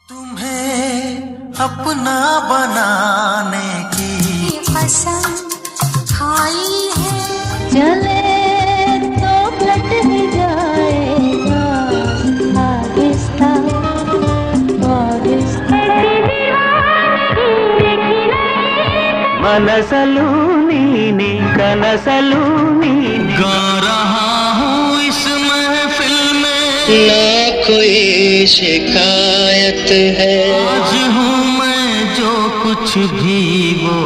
तुम्हें अपना बनाने की कसम खाई है। चले तो कट ही जाएगा आहिस्ता आहिस्ता। मनसलू नीनी कनसलू नीनी गा रहा हूँ इस महफिल में, ना कोई शिकायत है। आज हूँ मैं जो कुछ भी वो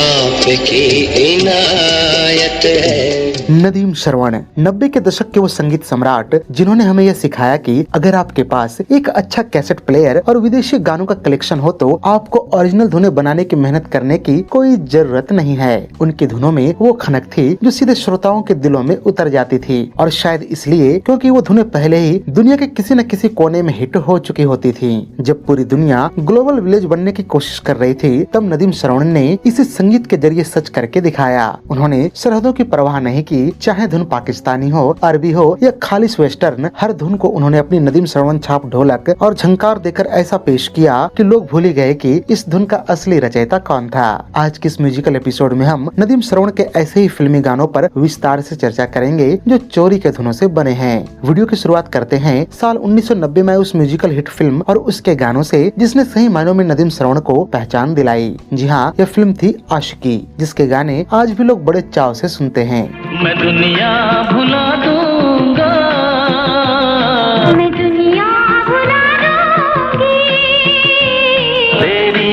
आपकी इनायत है। नदीम श्रवण 90 के दशक के वो संगीत सम्राट जिन्होंने हमें यह सिखाया कि अगर आपके पास एक अच्छा कैसेट प्लेयर और विदेशी गानों का कलेक्शन हो तो आपको ओरिजिनल धुनें बनाने की मेहनत करने की कोई जरूरत नहीं है। उनकी धुनों में वो खनक थी जो सीधे श्रोताओं के दिलों में उतर जाती थी, और शायद इसलिए क्योंकि वो धुनें पहले ही दुनिया के किसी न किसी कोने में हिट हो चुकी होती थी। जब पूरी दुनिया ग्लोबल विलेज बनने की कोशिश कर रही थी तब नदीम श्रवण ने इसे संगीत के जरिए सच करके दिखाया। उन्होंने सरहदों की परवाह नहीं की, चाहे धुन पाकिस्तानी हो, अरबी हो या खालिश वेस्टर्न, हर धुन को उन्होंने अपनी नदीम श्रवण छाप ढोलक और झंकार देकर ऐसा पेश किया कि लोग भूल ही गए कि इस धुन का असली रचयिता कौन था। आज के इस म्यूजिकल एपिसोड में हम नदीम श्रवण के ऐसे ही फिल्मी गानों पर विस्तार से चर्चा करेंगे जो चोरी के धुनों से बने हैं। वीडियो की शुरुआत करते हैं साल 1990 में उस म्यूजिकल हिट फिल्म और उसके गानों से जिसने सही मायनों में नदीम श्रवण को पहचान दिलाई। जी हाँ, यह फिल्म थी आशिकी, जिसके गाने आज भी लोग बड़े चाव से सुनते हैं। मैं दुनिया भुला दूंगा, मैं दुनिया भुला दूंगी। तेरी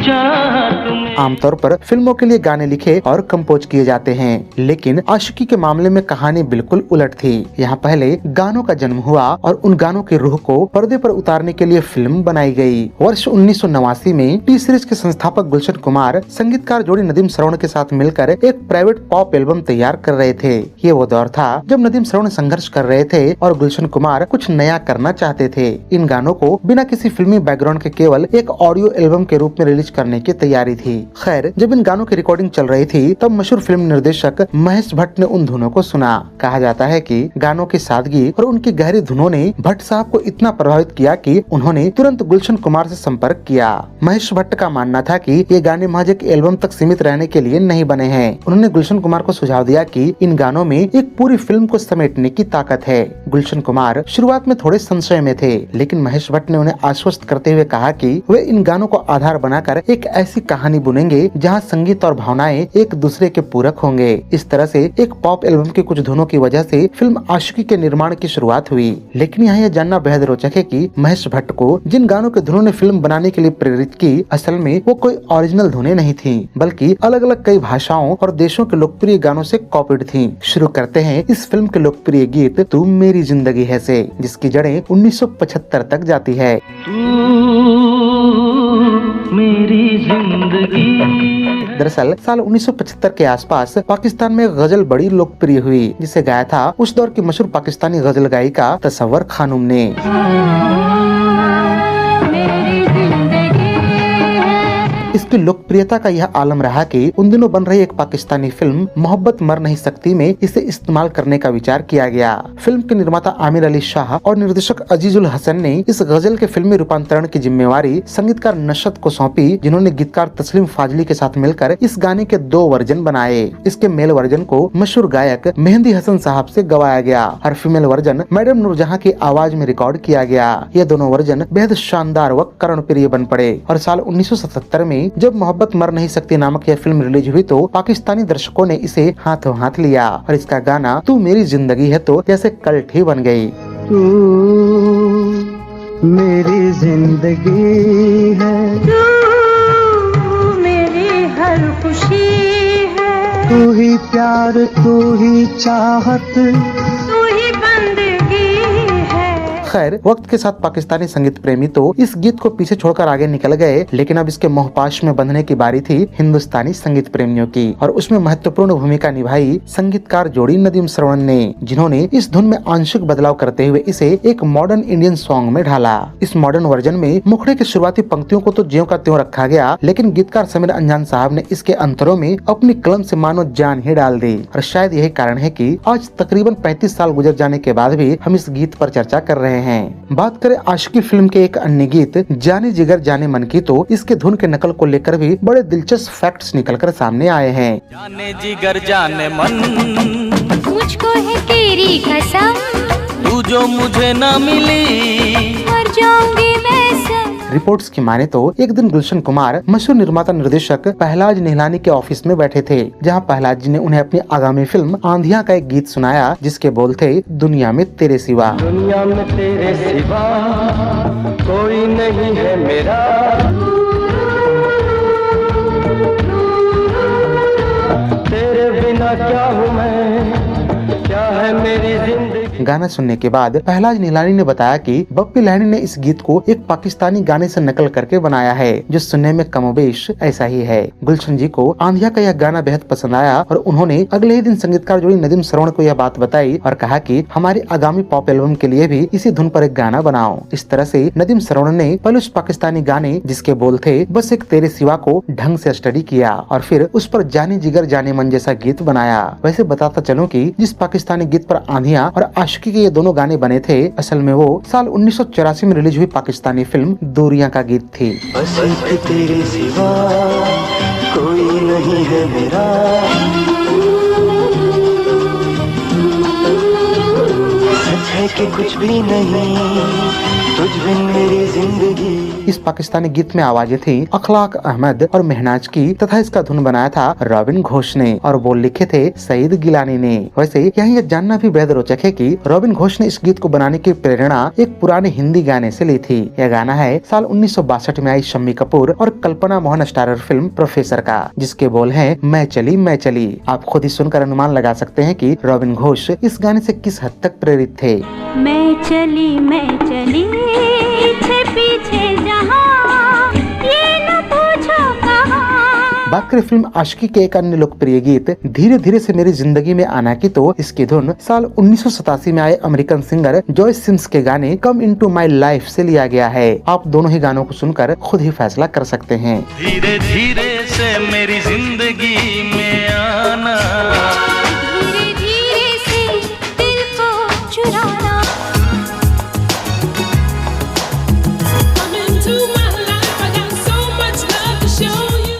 चाहत में। आमतौर पर फिल्मों के लिए गाने लिखे और कंपोज किए जाते हैं, लेकिन आशिकी के मामले में कहानी बिल्कुल उलट थी। यहाँ पहले गानों का जन्म हुआ और उन गानों की रूह को पर्दे पर उतारने के लिए फिल्म बनाई गई। वर्ष 1989 में टी सीरीज के संस्थापक गुलशन कुमार संगीतकार जोड़ी नदीम श्रवण के साथ मिलकर एक प्राइवेट पॉप एल्बम तैयार कर रहे थे। ये वो दौर था जब नदीम श्रवण संघर्ष कर रहे थे और गुलशन कुमार कुछ नया करना चाहते थे। इन गानों को बिना किसी फिल्मी बैकग्राउंड के केवल एक ऑडियो एल्बम के रूप में रिलीज करने की तैयारी थी। खैर, जब इन गानों की रिकॉर्डिंग चल रही थी तब मशहूर फिल्म निर्देशक महेश भट्ट ने उन धुनों को सुना। कहा जाता है कि गानों की सादगी और उनकी गहरी धुनों ने भट्ट साहब को इतना प्रभावित किया कि उन्होंने तुरंत गुलशन कुमार से संपर्क किया। महेश भट्ट का मानना था कि ये गाने महज एक एल्बम तक सीमित रहने के लिए नहीं बने हैं। उन्होंने गुलशन कुमार को सुझाव दिया कि इन गानों में एक पूरी फिल्म को समेटने की ताकत है। गुलशन कुमार शुरुआत में थोड़े संशय में थे, लेकिन महेश भट्ट ने उन्हें आश्वस्त करते हुए कहा कि वे इन गानों को आधार बनाकर एक ऐसी कहानी बुनेंगे जहां संगीत और भावनाएं एक दूसरे के पूरक होंगे। इस तरह से एक पॉप एल्बम की कुछ धुनों की वजह से फिल्म आशिकी के निर्माण की शुरुआत हुई। लेकिन यहाँ यह जानना बेहद रोचक है कि महेश भट्ट को जिन गानों के धुनों ने फिल्म बनाने के लिए प्रेरित की, असल में वो कोई ओरिजिनल धुनें नहीं थी, बल्कि अलग अलग कई भाषाओं और देशों के लोकप्रिय गानों से कॉपीड थी। शुरू करते हैं इस फिल्म के लोकप्रिय गीत तू मेरी जिंदगी है से, जिसकी जड़ें 1975 तक जाती है। मेरी जिंदगी। दरअसल साल 1975 के आसपास पाकिस्तान में गजल बड़ी लोकप्रिय हुई, जिसे गाया था उस दौर की मशहूर पाकिस्तानी गजल गायिका तसव्वुर खानम ने। इसकी लोकप्रियता का यह आलम रहा कि उन दिनों बन रही एक पाकिस्तानी फिल्म मोहब्बत मर नहीं सकती में इसे इस्तेमाल करने का विचार किया गया। फिल्म के निर्माता आमिर अली शाह और निर्देशक अजीजुल हसन ने इस गजल के फिल्मी रूपांतरण की जिम्मेवारी संगीतकार नशत को सौंपी, जिन्होंने गीतकार तस्लीम फाजली के साथ मिलकर इस गाने के 2 वर्जन बनाए। इसके मेल वर्जन को मशहूर गायक मेहंदी हसन साहब से गवाया गया और फीमेल वर्जन मैडम नूरजहां की आवाज में रिकॉर्ड किया गया। ये दोनों वर्जन बेहद शानदार व कर्णप्रिय बन पड़े और साल 1977 में जब मोहब्बत मर नहीं सकती नामक यह फिल्म रिलीज हुई तो पाकिस्तानी दर्शकों ने इसे हाथों हाथ लिया और इसका गाना तू मेरी जिंदगी है तो जैसे कल्ट ही बन गई। तू मेरी जिंदगी है, तू मेरी हर खुशी है, तू ही प्यार, तू ही चाहत, तू ही बंदगी है। खैर, वक्त के साथ पाकिस्तानी संगीत प्रेमी तो इस गीत को पीछे छोड़कर आगे निकल गए, लेकिन अब इसके मोहपाश में बंधने की बारी थी हिंदुस्तानी संगीत प्रेमियों की, और उसमें महत्वपूर्ण भूमिका निभाई संगीतकार जोड़ी नदीम श्रवण ने, जिन्होंने इस धुन में आंशिक बदलाव करते हुए इसे एक मॉडर्न इंडियन सॉन्ग में ढाला। इस मॉडर्न वर्जन में मुखड़े की शुरुआती पंक्तियों को तो ज्यों का त्यों रखा गया, लेकिन गीतकार समीर अंजान साहब ने इसके अंतरों में अपनी कलम से मानो जान ही डाल दी। और शायद यही कारण है कि आज तकरीबन 35 साल गुजर जाने के बाद भी हम इस गीत पर चर्चा कर रहे गए हैं। बात करें आशिकी फिल्म के एक अन्य गीत जाने जिगर जाने मन की, तो इसके धुन के नकल को लेकर भी बड़े दिलचस्प फैक्ट्स निकलकर सामने आए हैं। जाने जिगर जाने मन, मुझको है तेरी कसम, तू जो मुझे ना मिली मर जाऊंगी मैं सब। रिपोर्ट्स की माने तो एक दिन गुलशन कुमार मशहूर निर्माता निर्देशक पहलाज निहलानी के ऑफिस में बैठे थे, जहां पहलाज जी ने उन्हें अपनी आगामी फिल्म आंधियां का एक गीत सुनाया, जिसके बोल थे दुनिया में तेरे सिवा। दुनिया में तेरे सिवा कोई नहीं है मेरा, तेरे बिना क्या हूँ मैं, क्या है मेरी जिंदगी। गाना सुनने के बाद पहलाज निहलानी ने बताया कि बप्पी लहरी ने इस गीत को एक पाकिस्तानी गाने से नकल करके बनाया है, जो सुनने में कमोबेश ऐसा ही है। गुलशन जी को आंधिया का यह गाना बेहद पसंद आया और उन्होंने अगले ही दिन संगीतकार जोड़ी नदीम श्रवण को यह बात बताई और कहा कि हमारी आगामी पॉप एल्बम के लिए भी इसी धुन पर एक गाना बनाओ। इस तरह से नदीम श्रवण ने पहले उस पाकिस्तानी गाने जिसके बोल थे बस एक तेरे सिवा को ढंग से स्टडी किया और फिर उस पर जाने जिगर जाने मन जैसा गीत बनाया। वैसे बताता चलूं कि जिस पाकिस्तानी गीत पर आंधिया और आशिकी के ये दोनों गाने बने थे, असल में वो साल 1984 में रिलीज हुई पाकिस्तानी फिल्म दूरियां का गीत थी। बस एक तेरे सिवा कोई नहीं है मेरा, सच है कि कुछ भी नहीं तुझ बिन मेरी जिंदगी। इस पाकिस्तानी गीत में आवाजें थी अखलाक अहमद और महनाज की तथा इसका धुन बनाया था रॉबिन घोष ने और बोल लिखे थे सईद गिलानी ने। वैसे यहाँ यह जानना भी बेहद रोचक है कि रॉबिन घोष ने इस गीत को बनाने की प्रेरणा एक पुराने हिंदी गाने से ली थी। यह गाना है साल 1962 में आई शम्मी कपूर और कल्पना मोहन स्टारर फिल्म प्रोफेसर का, जिसके बोल है मैं चली मैं चली। आप खुद ही सुनकर अनुमान लगा सकते हैं कि रॉबिन घोष इस गाने से किस हद तक प्रेरित थे। मैं चली पीछे जहां, ये न पूछो कहां। बात करें फिल्म आशिकी के एक अन्य लोकप्रिय गीत धीरे धीरे से मेरी जिंदगी में आना की, तो इसकी धुन साल 1987 में आए अमेरिकन सिंगर जॉयस सिम्स के गाने कम इनटू माय लाइफ से लिया गया है। आप दोनों ही गानों को सुनकर खुद ही फैसला कर सकते हैं। धीरे धीरे से मेरी जिंदगी में आना, धीरे धीरे से दिल को चुराना।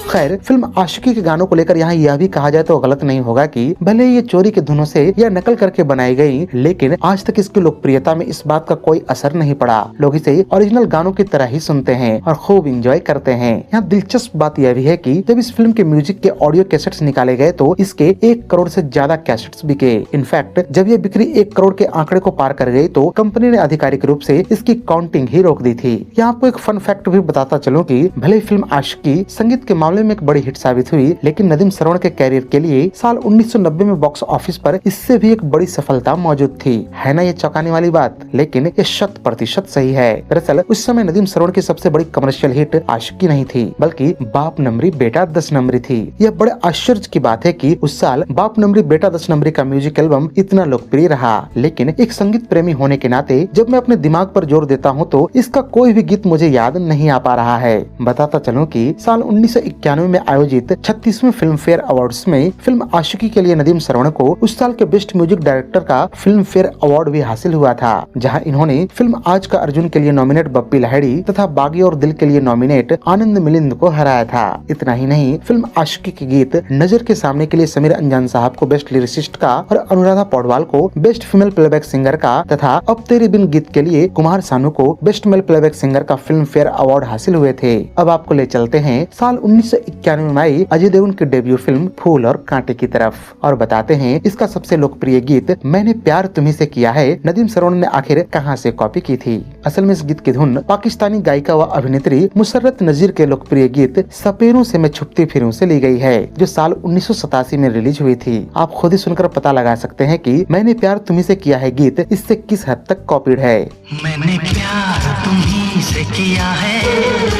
खैर, फिल्म आशिकी के गानों को लेकर यहाँ यह भी कहा जाए तो गलत नहीं होगा कि भले ये चोरी के धुनों से या नकल करके बनाई गई, लेकिन आज तक इसकी लोकप्रियता में इस बात का कोई असर नहीं पड़ा। लोग इसे ओरिजिनल गानों की तरह ही सुनते हैं और खूब एंजॉय करते हैं। यहाँ दिलचस्प बात यह भी है कि जब इस फिल्म के म्यूजिक के ऑडियो कैसेट्स निकाले गए तो इसके 1 करोड़ से ज्यादा कैसेट्स बिके। इनफैक्ट जब ये बिक्री 1 करोड़ के आंकड़े को पार कर गई तो कंपनी ने आधिकारिक रूप से इसकी काउंटिंग ही रोक दी थी। यहाँ आपको एक फन फैक्ट भी बताता चलूं कि भले फिल्म आशिकी संगीत के मामले में एक बड़ी हिट साबित हुई, लेकिन नदीम श्रवण के कैरियर के लिए साल 1990 में बॉक्स ऑफिस पर इससे भी एक बड़ी सफलता मौजूद थी। है ना ये चौंकाने वाली बात, लेकिन ये 100% सही है। दरअसल उस समय नदीम श्रवण की सबसे बड़ी कमर्शियल हिट आशिकी नहीं थी, बल्कि बाप नंबरी बेटा 10 नंबरी थी। यह बड़े आश्चर्य की बात है कि उस साल बाप नंबरी बेटा 10 नंबरी का म्यूजिक एल्बम इतना लोकप्रिय रहा, लेकिन एक संगीत प्रेमी होने के नाते जब मैं अपने दिमाग पर जोर देता हूँ तो इसका कोई भी गीत मुझे याद नहीं आ पा रहा है। बताता चलूं कि साल 1991 में आयोजित 36वें फिल्म फेयर अवार्ड्स में फिल्म आशिकी के लिए नदीम श्रवण को उस साल के बेस्ट म्यूजिक डायरेक्टर का फिल्म फेयर अवार्ड भी हासिल हुआ था, जहां इन्होंने फिल्म आज का अर्जुन के लिए नॉमिनेट बप्पी लहरी तथा बागी और दिल के लिए नॉमिनेट आनंद मिलिंद को हराया था। इतना ही नहीं, फिल्म आशिकी के गीत नजर के सामने के लिए समीर अंजान साहब को बेस्ट लिरिसिस्ट का और अनुराधा पौडवाल को बेस्ट फीमेल प्लेबैक सिंगर का तथा अब तेरे बिन गीत के लिए कुमार सानू को बेस्ट मेल प्लेबैक सिंगर का फिल्म फेयर अवार्ड हासिल हुए थे। अब आपको ले चलते हैं साल 1991 में आई अजय देवगन की डेब्यू फिल्म फूल और कांटे की तरफ और बताते हैं इसका सबसे लोकप्रिय गीत मैंने प्यार तुम्हीं से किया है नदीम श्रवण ने आखिर कहां से कॉपी की थी। असल में इस गीत की धुन पाकिस्तानी गायिका व अभिनेत्री मुसर्रत नजीर के लोकप्रिय गीत सपेरों से मैं छुपती फिरूं से ली गई है, जो साल 1987 में रिलीज हुई थी। आप खुद ही सुनकर पता लगा सकते हैं कि मैंने प्यार तुम्हीं से किया है गीत इससे किस हद तक कॉपीड है। मैंने प्यार तुम्हीं से किया है,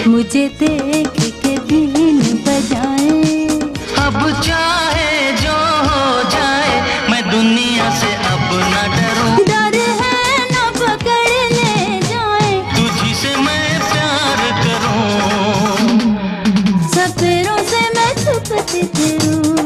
मुझे देख के बीन बजाए, अब चाहे जो हो जाए मैं दुनिया से अब न डरूं। डर है न पकड़ ले जाए, तुझी से मैं प्यार करूं, सफरों से मैं छुपती फिरूं।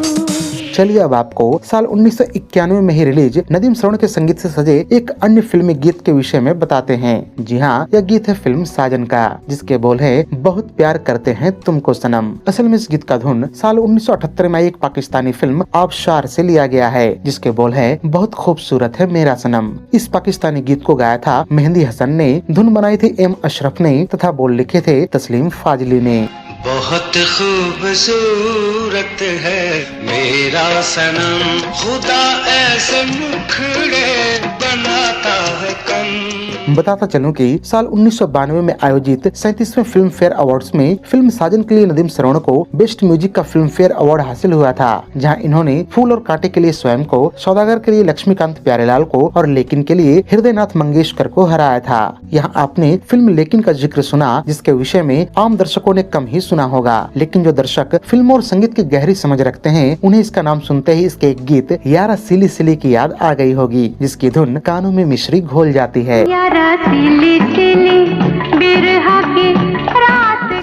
चलिए अब आपको साल 1991 में ही रिलीज नदीम श्रवण के संगीत से सजे एक अन्य फिल्मी गीत के विषय में बताते हैं। जी हाँ, यह गीत है फिल्म साजन का, जिसके बोल है बहुत प्यार करते हैं तुमको सनम। असल में इस गीत का धुन साल 1978 में एक पाकिस्तानी फिल्म आबशार से लिया गया है, जिसके बोल है बहुत खूबसूरत है मेरा सनम। इस पाकिस्तानी गीत को गाया था मेहंदी हसन ने, धुन बनाई थी एम अशरफ ने तथा बोल लिखे थे तस्लीम फाजली ने। बहुत खूबसूरत है मेरा सनम, खुदा ऐसे मुखड़े बनाता है कम। बताता चलूं कि साल 1992 में आयोजित 37वें फिल्म फेयर अवार्ड्स में फिल्म साजन के लिए नदीम श्रवण को बेस्ट म्यूजिक का फिल्म फेयर अवार्ड हासिल हुआ था, जहां इन्होंने फूल और कांटे के लिए स्वयं को, सौदागर के लिए लक्ष्मीकांत प्यारेलाल को और लेकिन के लिए हृदयनाथ मंगेशकर को हराया था। यहाँ आपने फिल्म लेकिन का जिक्र सुना, जिसके विषय में आम दर्शकों ने कम ही सुना होगा, लेकिन जो दर्शक फिल्म और संगीत की गहरी समझ रखते हैं उन्हें इसका नाम सुनते ही इसके एक गीत यारा सिली सिली की याद आ गई होगी, जिसकी धुन कानों में मिश्री घोल जाती है।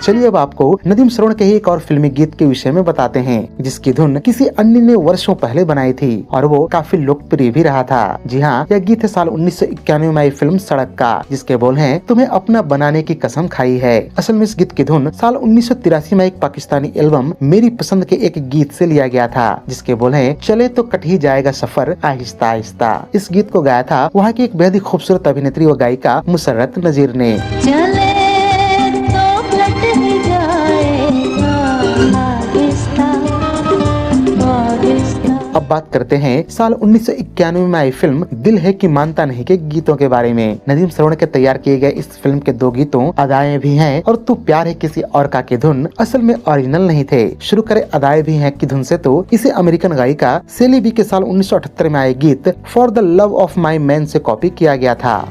चलिए अब आपको नदीम श्रवण के ही एक और फिल्मी गीत के विषय में बताते हैं, जिसकी धुन किसी अन्य ने वर्षों पहले बनाई थी और वो काफी लोकप्रिय भी रहा था। जी हाँ, यह गीत है साल 1991 में आई फिल्म सड़क का, जिसके बोल हैं तुम्हें अपना बनाने की कसम खाई है। असल में इस गीत की धुन साल 1983 में एक पाकिस्तानी एल्बम मेरी पसंद के एक गीत से लिया गया था, जिसके बोल हैं चले तो कट ही जाएगा सफर आहिस्ता आहिस्ता। इस गीत को गाया था वहाँ की एक बेहद ही खूबसूरत अभिनेत्री व गायिका मुसर्रत नजीर ने। चले तो कट ही जाएगा आहिस्ता आहिस्ता। अब बात करते हैं साल 1991 में आई फिल्म दिल है कि मानता नहीं के गीतों के बारे में। नदीम श्रवण के तैयार किए गए इस फिल्म के दो गीतों अदाएं भी हैं और तू प्यार है किसी और का के धुन असल में ओरिजिनल नहीं थे। शुरू करे अदाएं भी हैं की धुन से, तो इसे अमेरिकन गायिका सेली बी के साल 1978 में आए गीत for the love of my man से कॉपी किया गया था।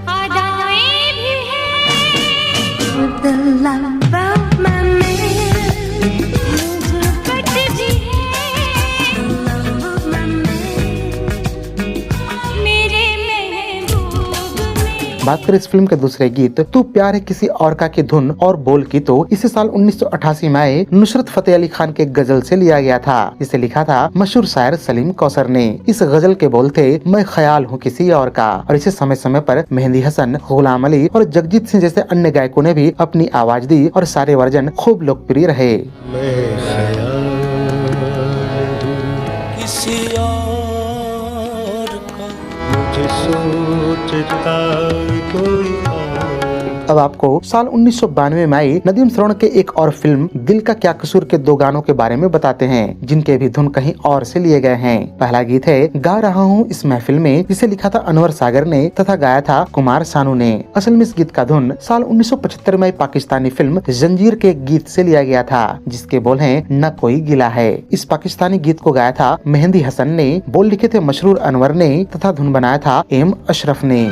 बात करें इस फिल्म के दूसरे गीत तू प्यार है किसी और का की धुन और बोल की, तो इसे साल 1988 में आए नुसरत फतेह अली खान के गजल से लिया गया था, जिसे लिखा था मशहूर शायर सलीम कौसर ने। इस गजल के बोल थे मैं ख्याल हूँ किसी और का, और इसे समय समय पर मेहंदी हसन, गुलाम अली और जगजीत सिंह जैसे अन्य गायकों ने भी अपनी आवाज दी और सारे वर्जन खूब लोकप्रिय रहे। अब आपको साल 1992 में आई नदीम श्रवण के एक और फिल्म दिल का क्या कसूर के दो गानों के बारे में बताते हैं, जिनके भी धुन कहीं और से लिए गए हैं। पहला गीत है गा रहा हूँ इस महफिल में, जिसे लिखा था अनवर सागर ने तथा गाया था कुमार सानू ने। असल में इस गीत का धुन साल 1975 में आई पाकिस्तानी फिल्म जंजीर के गीत से लिया गया था, जिसके बोल है न कोई गिला है। इस पाकिस्तानी गीत को गाया था मेहंदी हसन ने, बोल लिखे थे मशहूर अनवर ने तथा धुन बनाया था एम अशरफ ने।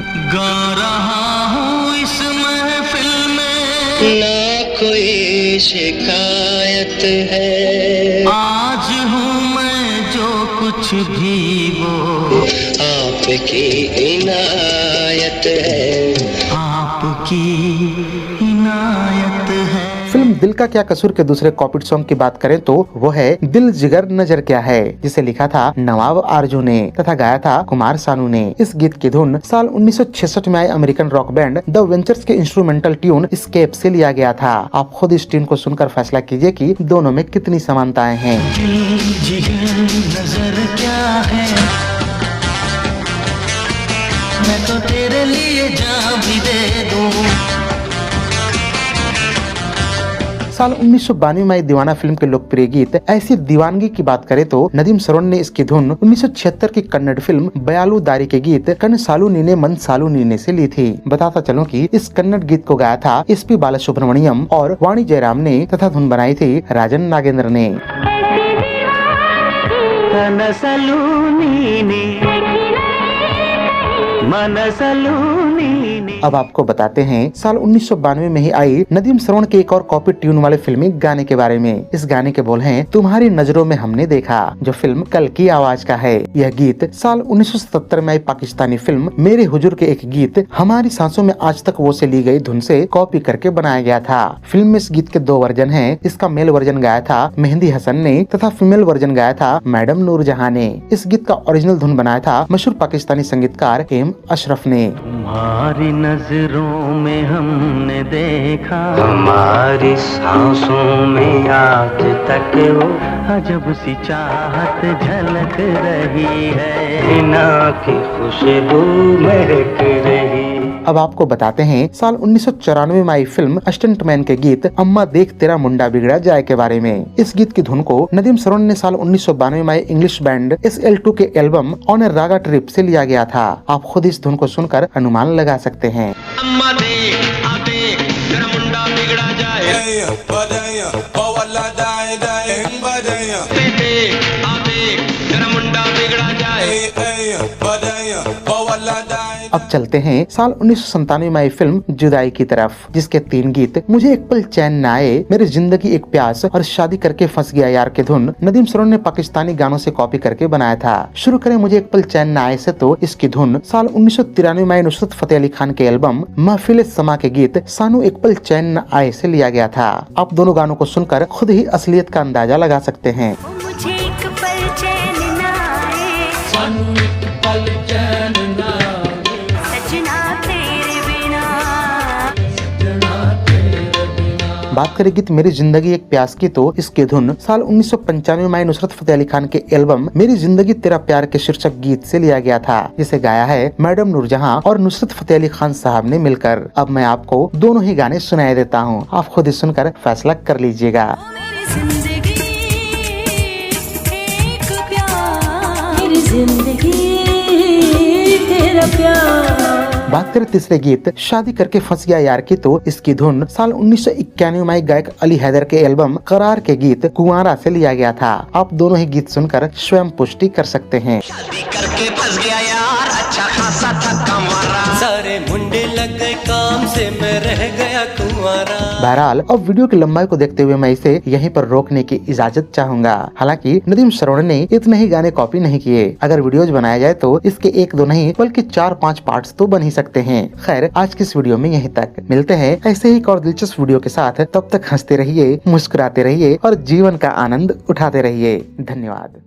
ना कोई शिकायत है, आज हूँ मैं जो कुछ भी वो आपकी इनायत है, आपकी इनायत है। फिल्म दिल का क्या कसूर के दूसरे कॉपीड सॉन्ग की बात करें तो वो है दिल जिगर नजर क्या है, जिसे लिखा था नवाब आरजू ने तथा गाया था कुमार सानू ने। इस गीत की धुन साल 1966 में आए American rock band the ventures के इंस्ट्रूमेंटल ट्यून स्केप से लिया गया था। आप खुद इस ट्यून को सुनकर फैसला कीजिए कि दोनों में कितनी समानताएं हैं। दिल जिगर नजर क्या है, मैं तो तेरे लिए जान भी दे दूं। साल 1992 में आई दीवाना फिल्म के लोकप्रिय गीत ऐसी दीवानगी की बात करें तो नदीम श्रवण ने इसकी धुन 1976 की कन्नड़ फिल्म बयालू दारी के गीत कन सालू नीने मन सालू नीने से ली थी। बताता चलूं कि इस कन्नड़ गीत को गाया था एसपी बालासुब्रमण्यम और वाणी जयराम ने तथा धुन बनाई थी राजन नागेंद्र ने। अब आपको बताते हैं साल 1992 में ही आई नदीम श्रवण के एक और कॉपी ट्यून वाले फिल्मी गाने के बारे में। इस गाने के बोल हैं तुम्हारी नजरों में हमने देखा, जो फिल्म कल की आवाज का है। यह गीत साल 1977 में आई पाकिस्तानी फिल्म मेरे हुजूर के एक गीत हमारी सांसों में आज तक वो से ली गई धुन से कॉपी करके बनाया गया था। फिल्म में इस गीत के 2 वर्जन हैं। इसका मेल वर्जन गाया था मेहंदी हसन ने तथा फीमेल वर्जन गाया था मैडम नूरजहां ने। इस गीत का ओरिजिनल धुन बनाया था मशहूर पाकिस्तानी संगीतकार एम अशरफ ने। तुम्हारी नजरों में हमने देखा, हमारी सांसों में आज तक वो अजब सी चाहत झलक रही है, हिना की खुशबू महक रही। अब आपको बताते हैं साल 1994 में आई फिल्म स्टंटमैन के गीत अम्मा देख तेरा मुंडा बिगड़ा जाए के बारे में। इस गीत की धुन को नदीम श्रवण ने साल 1992 में आई इंग्लिश बैंड SL2 के album on A Raga trip से लिया गया था। आप खुद इस धुन को सुनकर अनुमान लगा सकते हैं। अम्मा देख आ देख तेरा मुंडा बिगड़ा जाए, देख आ देख तेरा मुंडा बिगड़ा जाए। अब चलते हैं साल 1997 में आई फिल्म जुदाई की तरफ, जिसके 3 गीत मुझे एक पल चैन न आए, मेरी जिंदगी एक प्यास और शादी करके फंस गया यार के धुन नदीम श्रवण ने पाकिस्तानी गानों से कॉपी करके बनाया था। शुरू करें मुझे एक पल चैन न आए से, तो इसकी धुन साल 1993 में आई नुसरत फतेह अली खान के एल्बम महफिल समा के गीत सानू एक पल चैन न आए से लिया गया था। आप दोनों गानों को सुनकर खुद ही असलियत का अंदाजा लगा सकते हैं। मुझे एक पल चैन ना आए, सजना तेरे बिना। बात करें गीत मेरी जिंदगी एक प्यास की, तो इसकी धुन साल 1995 में आई नुसरत फतेह अली खान के एल्बम मेरी जिंदगी तेरा प्यार के शीर्षक गीत से लिया गया था, जिसे गाया है मैडम नूरजहां और नुसरत फतेह अली खान साहब ने मिलकर। अब मैं आपको दोनों ही गाने सुनाई देता हूँ, आप खुद ही सुनकर फैसला कर लीजिएगा। बात करें तीसरे गीत शादी करके फंस गया यार की, तो इसकी धुन साल 1991 में गायक अली हैदर के एल्बम करार के गीत कुंवारा से लिया गया था। आप दोनों ही गीत सुनकर स्वयं पुष्टि कर सकते हैं। शादी करके फंस गया यार, अच्छा खासा था कमारा, सारे मुंडे लग गए काम से, मैं रह गया कुंवारा। बहरहाल अब वीडियो की लंबाई को देखते हुए मैं इसे यहीं पर रोकने की इजाजत चाहूंगा। हालांकि नदीम श्रवण ने इतने ही गाने कॉपी नहीं किए। अगर वीडियोज बनाया जाए तो इसके 1-2 नहीं बल्कि 4-5 पार्ट्स तो बन ही सकते हैं। खैर आज की इस वीडियो में यहीं तक, मिलते हैं ऐसे ही एक और दिलचस्प वीडियो के साथ। तब तक हंसते रहिए, मुस्कुराते रहिए और जीवन का आनंद उठाते रहिए। धन्यवाद।